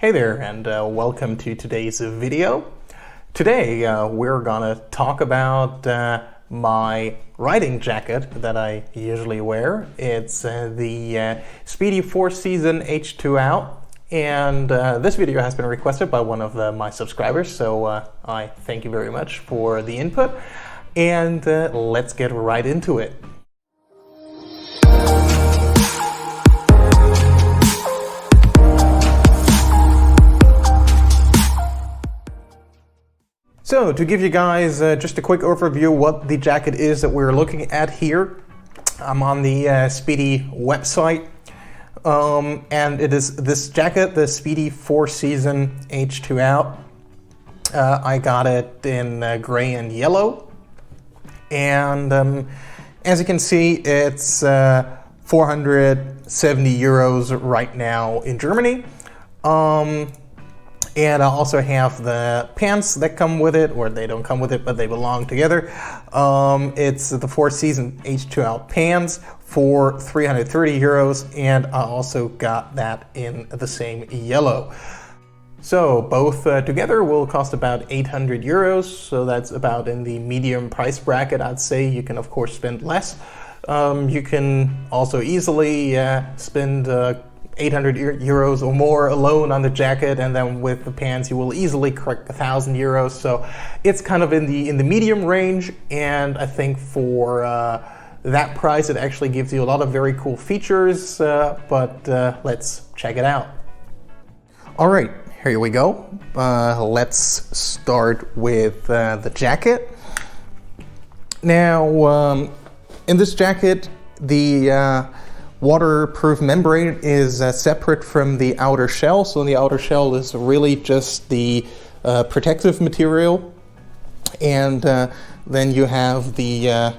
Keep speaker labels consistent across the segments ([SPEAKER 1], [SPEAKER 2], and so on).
[SPEAKER 1] Hey there, and welcome to today's video. Today we're gonna talk about my riding jacket that I usually wear. It's the Spidi 4-season H2Out, and this video has been requested by one of my subscribers, so I thank you very much for the input, and let's get right into it. So, to give you guys just a quick overview what the jacket is that we're looking at here, I'm on the Spidi website, and it is this jacket, the Spidi 4-season H2Out. I got it in gray and yellow, and as you can see, it's 470 euros right now in Germany. And I also have the pants that come with it, or they don't come with it, but they belong together. It's the 4-season H2Out pants for 330 euros, and I also got that in the same yellow. So both together will cost about 800 euros, so that's about in the medium price bracket. I'd say you can of course spend less. You can also easily spend 800 euros or more alone on the jacket, and then with the pants you will easily crack 1,000 euros. So it's kind of in the medium range, and I think for that price it actually gives you a lot of very cool features, but let's check it out. Alright, here we go. Let's start with the jacket. Now in this jacket the waterproof membrane is separate from the outer shell, so the outer shell is really just the protective material, and then you have the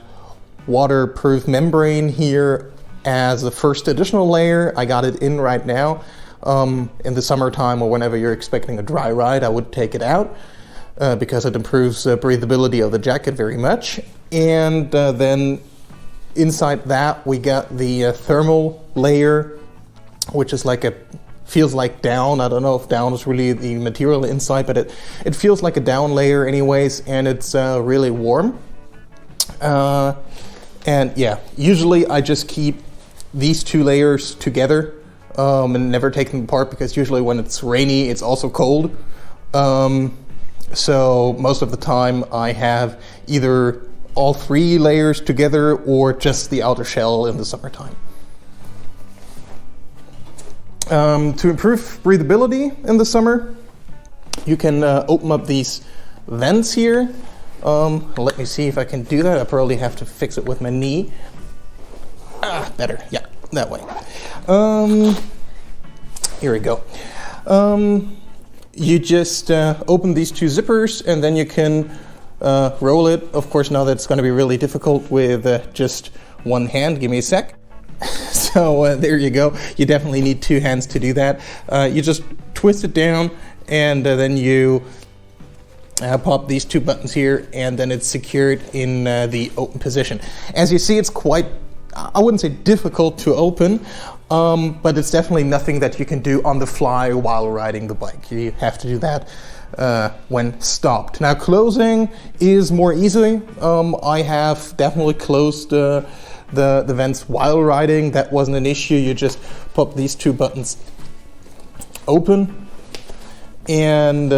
[SPEAKER 1] waterproof membrane here as the first additional layer. I got it in right now. In the summertime or whenever you're expecting a dry ride, I would take it out because it improves breathability of the jacket very much. And then inside that we got the thermal layer, which is like feels like down. I don't know if down is really the material inside, but it feels like a down layer anyways, and it's really warm. And yeah, usually I just keep these two layers together and never take them apart, because usually when it's rainy it's also cold. So most of the time I have either all three layers together or just the outer shell in the summertime. To improve breathability in the summer, you can open up these vents here. Let me see if I can do that. I probably have to fix it with my knee. Better, yeah, that way. Here we go. You just open these two zippers, and then you can roll it. Of course, now that's going to be really difficult with just one hand. Give me a sec. So there you go. You definitely need two hands to do that. You just twist it down, and then you pop these two buttons here, and then it's secured in the open position. As you see, it's quite, I wouldn't say difficult to open, but it's definitely nothing that you can do on the fly while riding the bike. You have to do that when stopped. Now closing is more easy. I have definitely closed the vents while riding. That wasn't an issue. You just pop these two buttons open and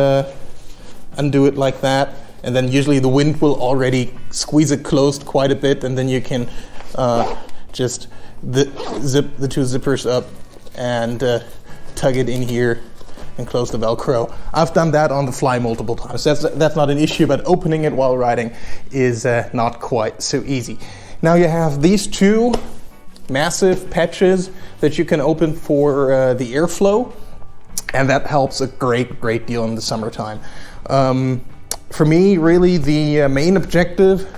[SPEAKER 1] undo it like that, and then usually the wind will already squeeze it closed quite a bit, and then you can just zip the two zippers up and tug it in here and close the Velcro. I've done that on the fly multiple times. That's not an issue, but opening it while riding is not quite so easy. Now you have these two massive patches that you can open for the airflow, and that helps a great deal in the summertime. For me, really the main objective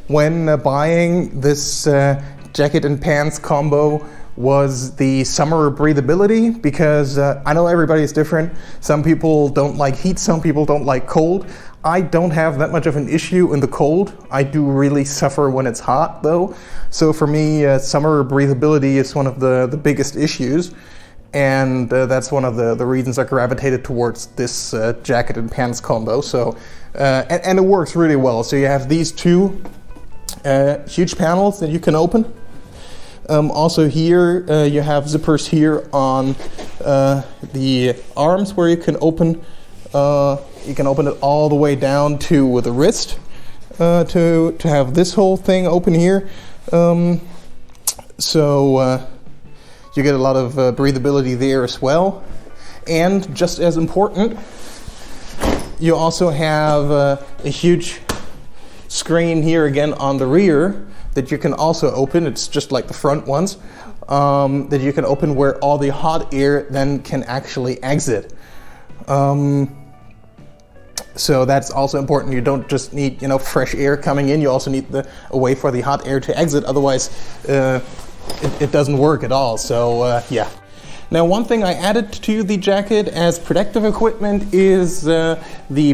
[SPEAKER 1] when buying this jacket and pants combo was the summer breathability, because I know everybody's different. Some people don't like heat, some people don't like cold. I don't have that much of an issue in the cold. I do really suffer when it's hot though. So for me, summer breathability is one of the biggest issues. and that's one of the reasons I gravitated towards this jacket and pants combo. So, and it works really well. So you have these two huge panels that you can open. Also here you have zippers here on the arms where you can open. You can open it all the way down to the wrist to have this whole thing open here. So you get a lot of breathability there as well. And just as important, you also have a huge screen here again on the rear that you can also open. It's just like the front ones, that you can open where all the hot air then can actually exit. So that's also important. You don't just need, fresh air coming in. You also need a way for the hot air to exit. Otherwise, it doesn't work at all. So yeah. Now, one thing I added to the jacket as protective equipment is the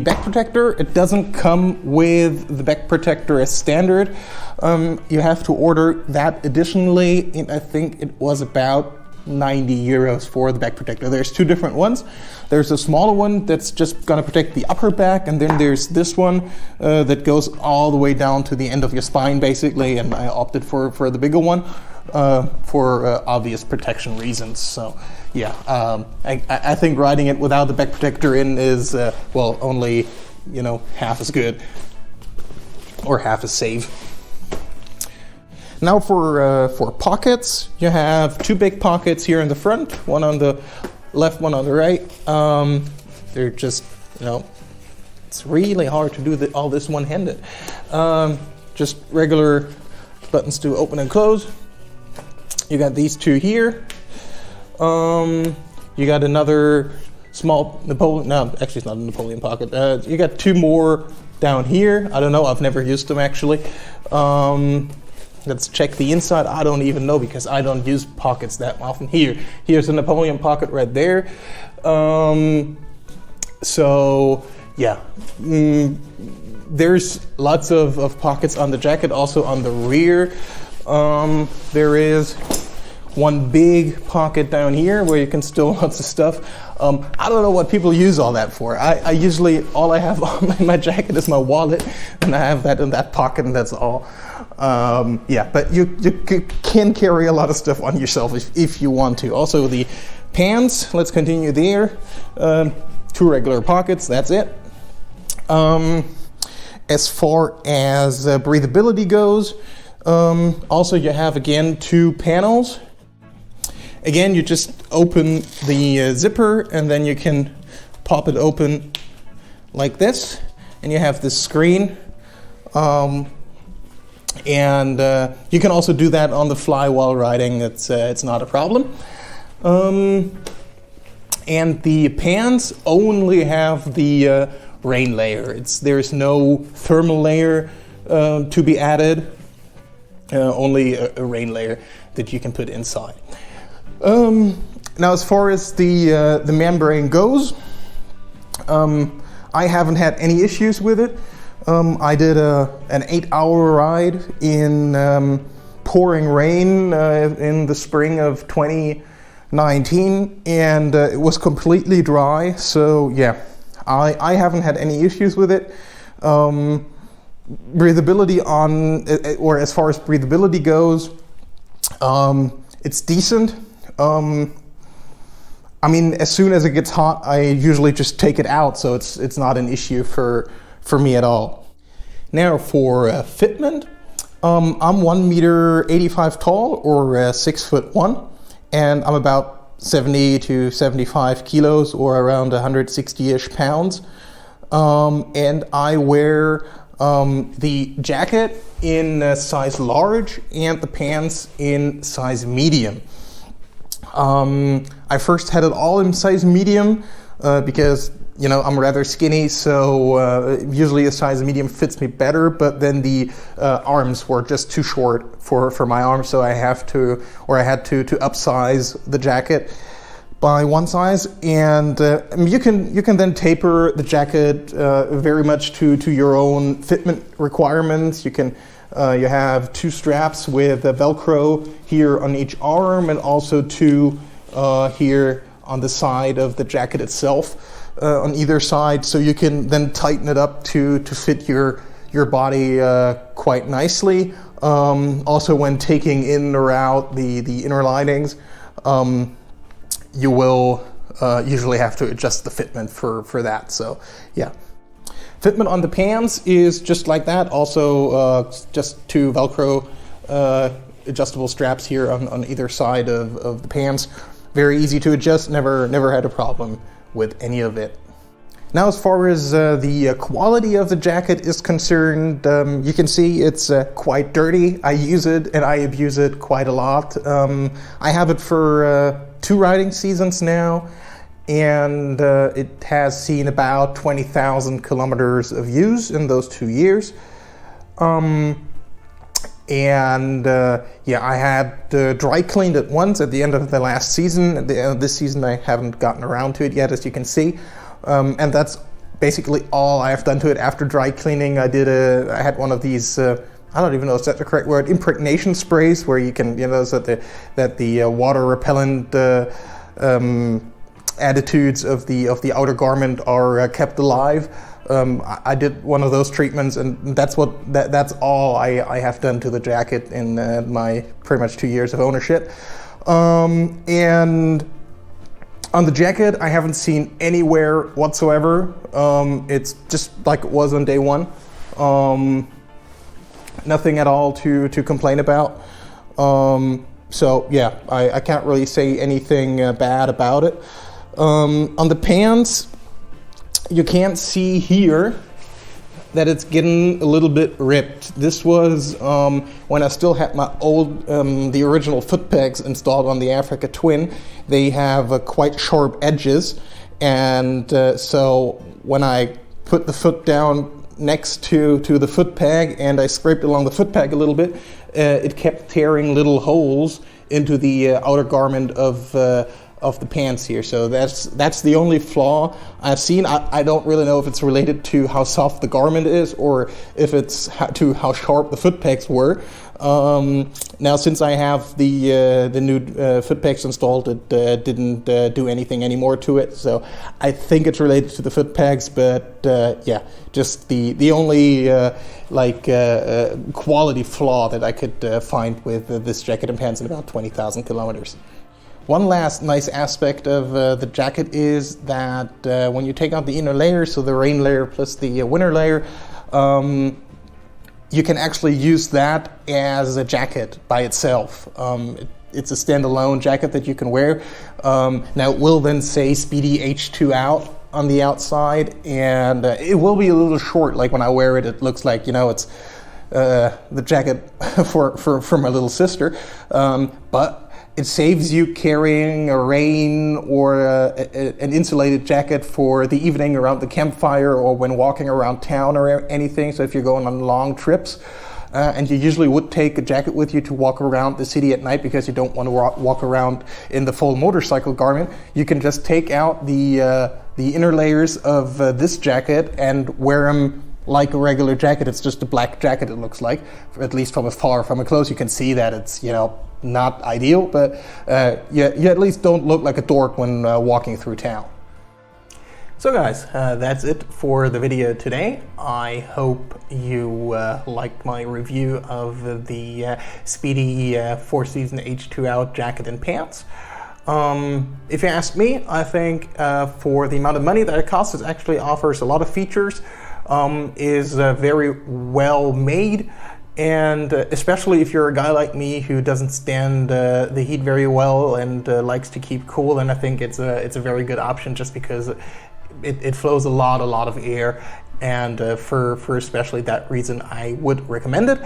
[SPEAKER 1] back protector. It doesn't come with the back protector as standard. You have to order that additionally, and I think it was about 90 euros for the back protector. There's two different ones. There's a smaller one that's just going to protect the upper back, and then there's this one that goes all the way down to the end of your spine, basically, and I opted for the bigger one for obvious protection reasons. So yeah, I think riding it without the back protector in is, well, only, half as good or half as safe. Now for pockets, you have two big pockets here in the front, one on the left, one on the right. They're just, it's really hard to do all this one-handed. Just regular buttons to open and close. You got these two here. You got another small Napoleon, no, actually it's not a Napoleon pocket. You got two more down here. I don't know, I've never used them actually. Let's check the inside. I don't even know because I don't use pockets that often. Here's a Napoleon pocket right there. So yeah, there's lots of pockets on the jacket. Also on the rear, there is one big pocket down here where you can store lots of stuff. I don't know what people use all that for. I usually, all I have on my jacket is my wallet, and I have that in that pocket, and that's all. Yeah, but you can carry a lot of stuff on yourself if you want to. Also the pants, let's continue there. Two regular pockets, that's it. As far as breathability goes, also you have again two panels. Again, you just open the zipper and then you can pop it open like this, and you have this screen. And you can also do that on the fly while riding. It's not a problem. And the pants only have the rain layer. There's no thermal layer to be added. Only a rain layer that you can put inside. Now, as far as the membrane goes, I haven't had any issues with it. I did an 8-hour ride in pouring rain in the spring of 2019, and it was completely dry. So yeah, I haven't had any issues with it. Breathability or as far as breathability goes, it's decent. I mean, as soon as it gets hot, I usually just take it out, so it's not an issue for me at all. Now for fitment, I'm 1.85 meters tall, or 6'1", and I'm about 70 to 75 kilos, or around 160-ish pounds. And I wear the jacket in size large and the pants in size medium. I first had it all in size medium because I'm rather skinny, so usually a size medium fits me better, but then the arms were just too short for my arms, so I had to upsize the jacket by one size. And you can then taper the jacket very much to your own fitment requirements. You have two straps with Velcro here on each arm, and also two here on the side of the jacket itself, on either side, so you can then tighten it up to fit your body quite nicely. Also, when taking in or out the inner linings, you will usually have to adjust the fitment for that. So yeah. Fitment on the pants is just like that. Also, just two Velcro adjustable straps here on either side of the pants. Very easy to adjust. Never had a problem with any of it. Now, as far as the quality of the jacket is concerned, you can see it's quite dirty. I use it and I abuse it quite a lot. I have it for 2 riding seasons now, and it has seen about 20,000 kilometers of use in those 2 years. Yeah, I had dry cleaned it once at the end of the last season. At the end of this season, I haven't gotten around to it yet, as you can see. And that's basically all I've done to it after dry cleaning. I had one of these, I don't even know if that's the correct word, impregnation sprays, where you can, so that the water repellent attitudes of the outer garment are kept alive. I did one of those treatments, and that's all I have done to the jacket in my pretty much 2 years of ownership. And on the jacket, I haven't seen any wear whatsoever. It's just like it was on day one. Nothing at all to complain about. So yeah, I can't really say anything bad about it. On the pants, you can't see here that it's getting a little bit ripped. This was when I still had my old, the original foot pegs installed on the Africa Twin. They have quite sharp edges, and so when I put the foot down next to the foot peg and I scraped along the foot peg a little bit, it kept tearing little holes into the outer garment of the pants here. So that's the only flaw I've seen. I don't really know if it's related to how soft the garment is or if it's to how sharp the foot pegs were. Now, since I have the new foot pegs installed, it didn't do anything anymore to it. So I think it's related to the foot pegs, but yeah, just the only quality flaw that I could find with this jacket and pants in about 20,000 kilometers. One last nice aspect of the jacket is that when you take out the inner layer, so the rain layer plus the winter layer, you can actually use that as a jacket by itself. It's a standalone jacket that you can wear. Now, it will then say Spidi H2Out on the outside, and it will be a little short. Like when I wear it, it looks like, it's the jacket for my little sister. But it saves you carrying a rain or an insulated jacket for the evening around the campfire or when walking around town or anything. So if you're going on long trips, and you usually would take a jacket with you to walk around the city at night because you don't want to walk around in the full motorcycle garment, you can just take out the inner layers of this jacket and wear them like a regular jacket. It's just a black jacket, it looks like, at least from afar. From close, you can see that it's, not ideal, but you at least don't look like a dork when walking through town. So guys, that's it for the video today. I hope you liked my review of the Spidi 4-season H2Out Jacket and Pants. If you ask me, I think for the amount of money that it costs, it actually offers a lot of features, is very well made. And especially if you're a guy like me who doesn't stand the heat very well and likes to keep cool, then I think it's a very good option, just because it flows a lot of air, and for especially that reason, I would recommend it.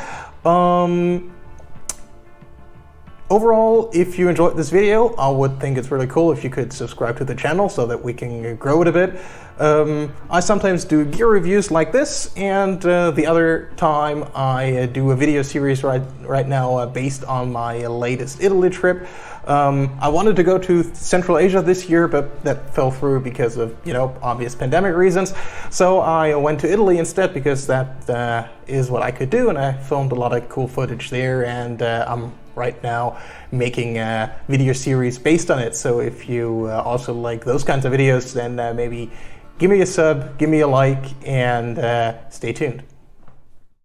[SPEAKER 1] Overall, if you enjoyed this video, I would think it's really cool if you could subscribe to the channel so that we can grow it a bit. I sometimes do gear reviews like this, and the other time I do a video series right now based on my latest Italy trip. I wanted to go to Central Asia this year, but that fell through because of, obvious pandemic reasons. So I went to Italy instead, because that is what I could do, and I filmed a lot of cool footage there, and I'm right now making a video series based on it. So if you also like those kinds of videos, then maybe give me a sub, give me a like, and stay tuned.